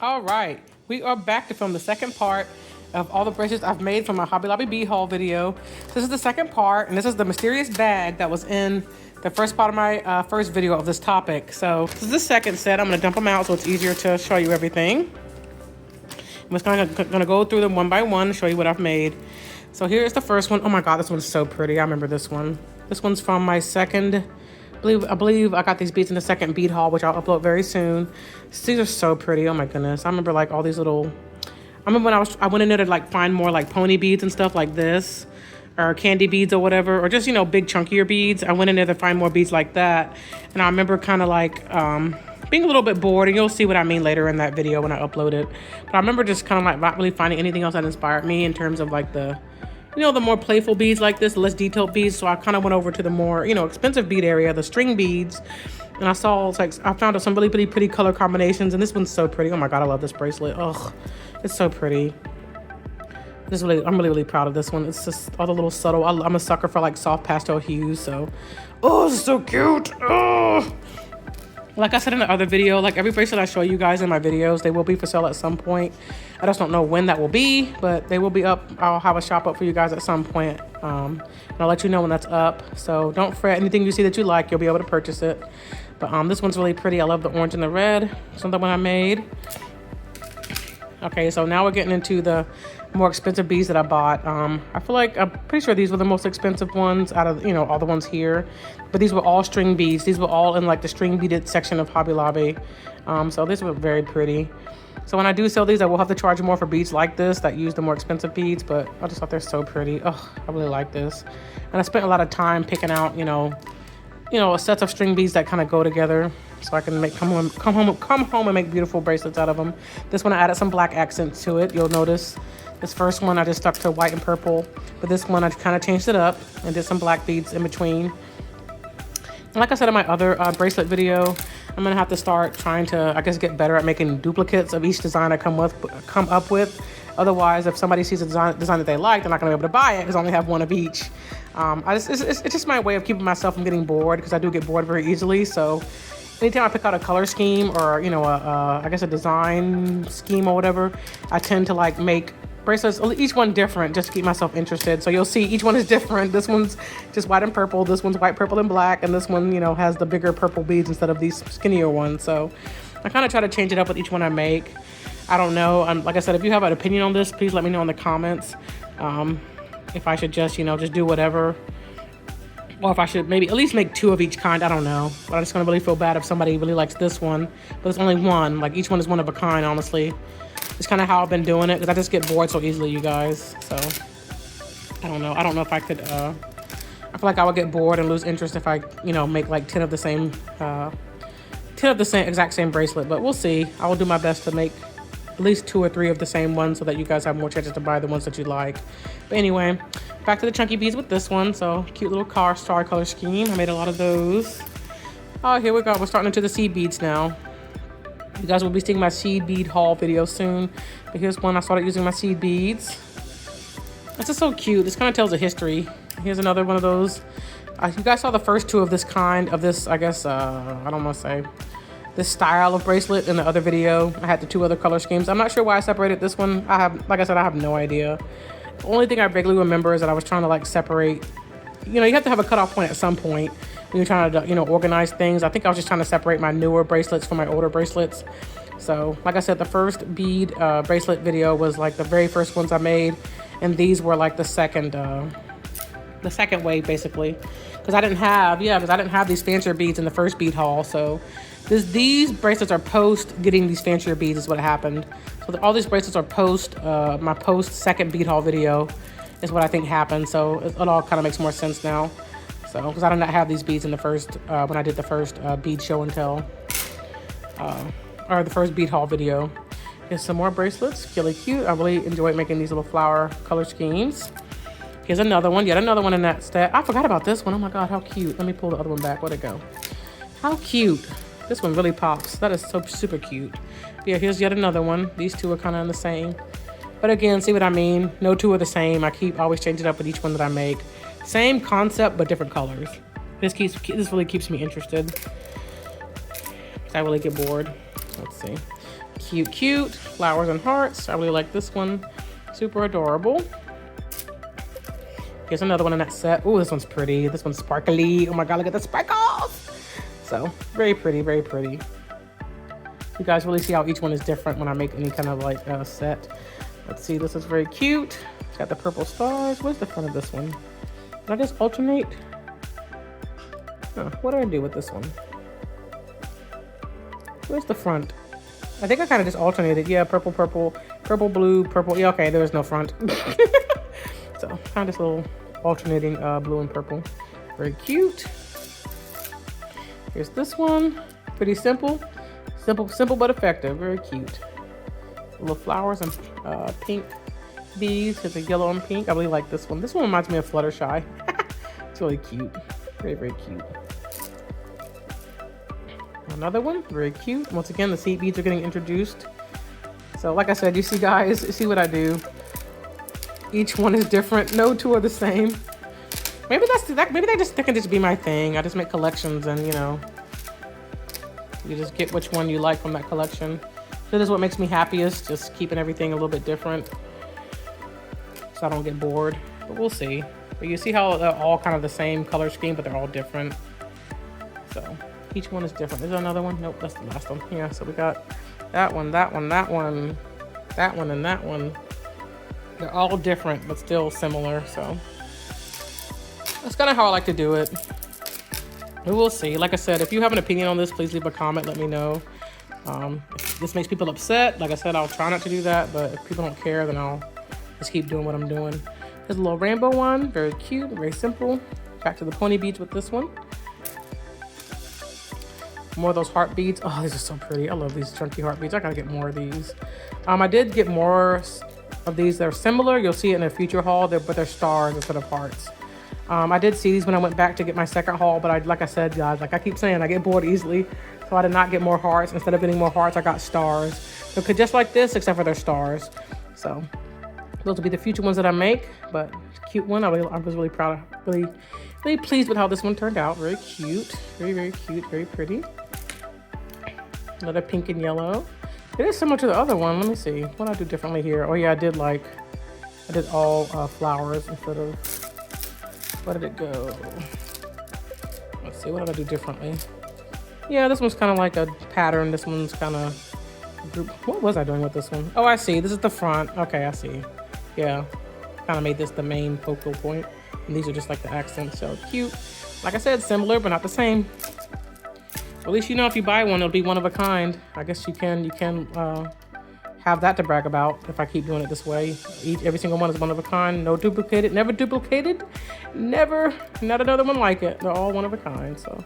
All right, we are back to film the second part of all the bracelets I've made from my Hobby Lobby Bead Haul video. This is the second part, and this is the mysterious bag that was in the first part of my first video of this topic. So this is the second set. I'm gonna dump them out so it's easier to show you everything. I'm just gonna go through them one by one, show you what I've made. So here's the first one. Oh my God, this one's so pretty. I remember this one. This one's from my second, I believe I got these beads in the second bead haul, which I'll upload very soon. These are so pretty. Oh my goodness. I remember like all these little, I remember when I went in there to like find more like pony beads and stuff like this, or candy beads or whatever, or just, you know, big chunkier beads. I went in there to find more beads like that. And I remember kind of like being a little bit bored, and you'll see what I mean later in that video when I upload it. But I remember just kind of like not really finding anything else that inspired me in terms of like the, you know, the more playful beads like this, the less detailed beads. So I kind of went over to the more, you know, expensive bead area, the string beads. And I saw, like, I found some really pretty color combinations. And this one's so pretty. Oh my God, I love this bracelet. Ugh, it's so pretty. I'm really proud of this one. It's just all the little subtle, I'm a sucker for like soft pastel hues. So, oh, this is so cute. Oh. Like I said in the other video, like every bracelet I show you guys in my videos, they will be for sale at some point. I just don't know when that will be, but they will be up. I'll have a shop up for you guys at some point. And I'll let you know when that's up. So don't fret. Anything you see that you like, you'll be able to purchase it. But this one's really pretty. I love the orange and the red. Something one I made. Okay, so now we're getting into the more expensive beads that I bought. I feel like I'm pretty sure these were the most expensive ones out of, you know, all the ones here. But these were all string beads. These were all in like the string beaded section of Hobby Lobby. So these were very pretty. So when I do sell these, I will have to charge more for beads like this that use the more expensive beads. But I just thought they're so pretty. Oh, I really like this. And I spent a lot of time picking out, you know, sets of string beads that kind of go together, so I can come home and make beautiful bracelets out of them. This one I added some black accents to it. You'll notice this first one I just stuck to white and purple, but this one I kind of changed it up and did some black beads in between. And like I said in my other bracelet video, I'm gonna have to start trying to, I guess, get better at making duplicates of each design I come up with. Otherwise, if somebody sees a design that they like, they're not gonna be able to buy it because I only have one of each. It's just my way of keeping myself from getting bored, because I do get bored very easily. So anytime I pick out a color scheme or, you know, I guess a design scheme or whatever, I tend to like make bracelets, each one different, just to keep myself interested. So you'll see each one is different. This one's just white and purple. This one's white, purple, and black. And this one, you know, has the bigger purple beads instead of these skinnier ones. So I kind of try to change it up with each one I make. I don't know. Like I said, if you have an opinion on this, please let me know in the comments. If I should just, you know, just do whatever. Or if I should maybe at least make two of each kind. I don't know. But I'm just going to really feel bad if somebody really likes this one. But there's only one. Like, each one is one of a kind, honestly. It's kind of how I've been doing it, because I just get bored so easily, you guys. So, I don't know. I don't know if I could, I feel like I would get bored and lose interest if I, you know, make like 10 of the same, exact same bracelet. But we'll see. I will do my best to make at least 2 or 3 of the same ones so that you guys have more chances to buy the ones that you like. But anyway, back to the chunky beads with this one. So, cute little star color scheme. I made a lot of those. Oh, here we go. We're starting into the seed beads now. You guys will be seeing my seed bead haul video soon. But here's one I started using my seed beads. This is so cute. This kind of tells a history. Here's another one of those. You guys saw the first 2 of this kind, of this, I guess, I don't want to say, this style of bracelet in the other video. I had the 2 other color schemes. I'm not sure why I separated this one. Like I said, I have no idea. The only thing I vaguely remember is that I was trying to like separate, you know, you have to have a cutoff point at some point when you're trying to, you know, organize things. I think I was just trying to separate my newer bracelets from my older bracelets. So like I said, the first bead bracelet video was like the very first ones I made. And these were like the second wave, basically. Because I didn't have these fancier beads in the first bead haul. So these bracelets are post getting these fancier beads is what happened. So all these bracelets are post my second bead haul video is what I think happened. So it all kind of makes more sense now. So because I did not have these beads in the first when I did the first bead show and tell or the first bead haul video. Here's some more bracelets, really cute. I really enjoyed making these little flower color schemes. Here's another one, yet another one in that set. I forgot about this one. Oh my God, how cute. Let me pull the other one back. Where'd it go? How cute. This one really pops. That is so super cute. Yeah, here's yet another one. These 2 are kind of in the same. But again, see what I mean? No 2 are the same. I always change it up with each one that I make. Same concept, but different colors. This really keeps me interested. I really get bored. Let's see. cute, cute. Flowers and hearts. I really like this one. Super adorable. Here's another one in that set. Oh, this one's pretty. This one's sparkly. Oh my God, look at the sparkles. So very pretty, very pretty. You guys really see how each one is different when I make any kind of like set. Let's see, this is very cute. It's got the purple stars. Where's the front of this one? Did I just alternate? Huh, what do I do with this one? Where's the front? I think I kind of just alternated. Yeah, purple, purple, purple, blue, purple. Yeah, okay, there's no front. So kind of just a little alternating blue and purple. Very cute. Here's this one. Pretty simple. Simple but effective. Very cute. Little flowers and pink beads. There's a yellow and pink. I really like this one. This one reminds me of Fluttershy. It's really cute. Very, very cute. Another one, very cute. Once again, the seed beads are getting introduced. So like I said, you see guys, see what I do. Each one is different. No two are the same. Maybe maybe that can just be my thing. I just make collections and you know, you just get which one you like from that collection. So this is what makes me happiest, just keeping everything a little bit different so I don't get bored. But we'll see. But you see how they're all kind of the same color scheme, but they're all different. So each one is different. Is there another one? Nope, that's the last one. Yeah, so we got that one, that one, that one, that one, and that one. They're all different, but still similar, so that's kind of how I like to do it. We will see. Like I said, if you have an opinion on this, please leave a comment, let me know. If this makes people upset, like I said, I'll try not to do that, but if people don't care, then I'll just keep doing what I'm doing. There's a little rainbow one, very cute, very simple. Back to the pony beads with this one. More of those heart beads. Oh, these are so pretty. I love these chunky heart beads. I gotta get more of these. I did get more of these that are similar. You'll see it in a future haul, but they're stars instead of hearts. I did see these when I went back to get my second haul, but like I said, guys, like I keep saying, I get bored easily. So I did not get more hearts. Instead of getting more hearts, I got stars. So just like this, except for their stars. So those will be the future ones that I make, but cute one. I was really proud of, really pleased with how this one turned out. Very cute, very, very cute, very pretty. Another pink and yellow. It is similar to the other one. Let me see. What did I do differently here? Oh yeah, I did all flowers instead of, where did it go? Let's see, what did I do differently? Yeah, this one's kind of like a pattern. This one's kind of group. What was I doing with this one? Oh, I see. This is the front. Okay, I see. Yeah, kind of made this the main focal point. And these are just like the accents. So cute. Like I said, similar, but not the same. At least you know if you buy one, it'll be one of a kind. I guess you can have that to brag about if I keep doing it this way. Every single one is one of a kind, no duplicated, never duplicated, never, not another one like it. They're all one of a kind, so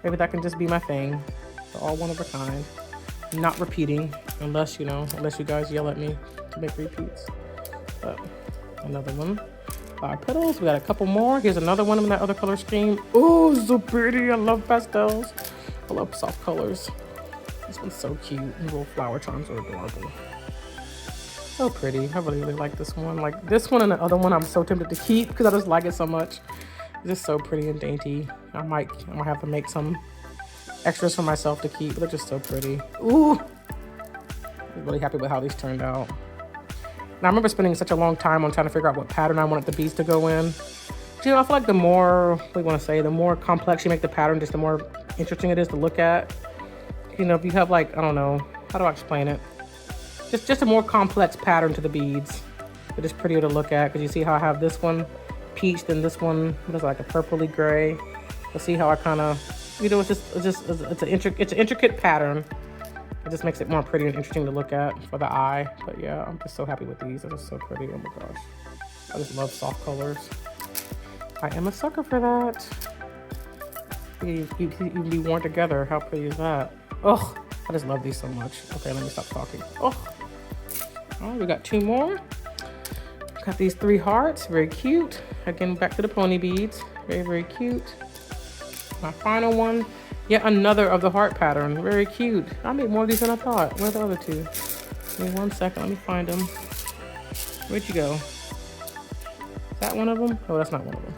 maybe that can just be my thing. They're all one of a kind, not repeating, unless you guys yell at me to make repeats. But another one. 5 petals. We got a couple more. Here's another one in that other color scheme. Oh, so pretty. I love pastels. I love soft colors. This one's so cute. The little flower charms are adorable. So pretty. I really, really like this one. Like this one and the other one I'm so tempted to keep because I just like it so much. It's just so pretty and dainty. I might have to make some extras for myself to keep, but they're just so pretty. Ooh. I'm really happy with how these turned out. And I remember spending such a long time on trying to figure out what pattern I wanted the beads to go in. But, you know, I feel like the more complex you make the pattern, just the more interesting it is to look at. You know, if you have like, I don't know, how do I explain it? Just a more complex pattern to the beads. It is prettier to look at because you see how I have this one peach, then this one, what is it, like a purpley gray. You'll see how I kind of, you know, it's an intricate pattern. It just makes it more pretty and interesting to look at for the eye. But yeah, I'm just so happy with these. They're just so pretty. Oh my gosh. I just love soft colors. I am a sucker for that. You can be worn together. How pretty is that? Oh, I just love these so much. Okay, let me stop talking. Oh, all right, we got 2 more. Got these 3 hearts. Very cute. Again, back to the pony beads. Very, very cute. My final one. Yet another of the heart pattern. Very cute. I made more of these than I thought. Where are the other 2? Give me 1 second. Let me find them. Where'd you go? Is that one of them? Oh, that's not one of them.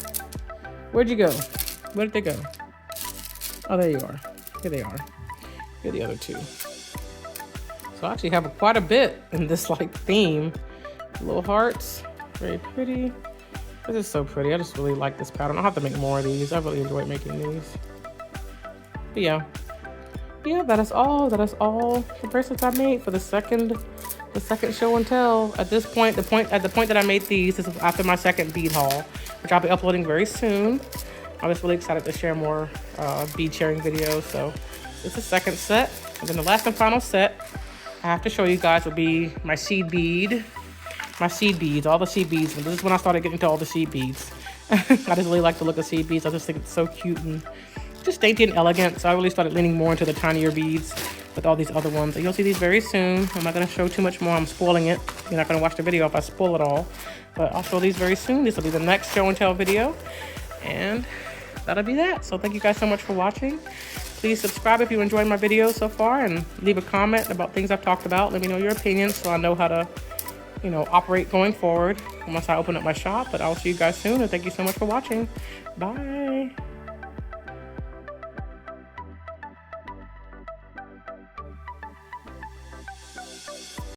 Where'd you go? Where did they go? Oh, there you are. Here they are. Here are the other 2. So I actually have quite a bit in this like theme. Little hearts, very pretty. This is so pretty. I just really like this pattern. I'll have to make more of these. I really enjoyed making these. But yeah, that is all the bracelets I made for the second show and tell. At the point that I made these, this is after my second bead haul, which I'll be uploading very soon. I'm just really excited to share more bead sharing videos. So it's the second set, and then the last and final set I have to show you guys will be my seed beads, all the seed beads. And this is when I started getting into all the seed beads. I just really like the look of seed beads. I just think it's so cute and just dainty and elegant. So I really started leaning more into the tinier beads with all these other ones. And you'll see these very soon. I'm not going to show too much more. I'm spoiling it. You're not going to watch the video if I spoil it all. But I'll show these very soon. This will be the next show and tell video. And that'll be that. So thank you guys so much for watching. Please subscribe if you enjoyed my video so far, and leave a comment about things I've talked about. Let me know your opinions so I know how to, operate going forward once I open up my shop. But I'll see you guys soon, and thank you so much for watching. Bye.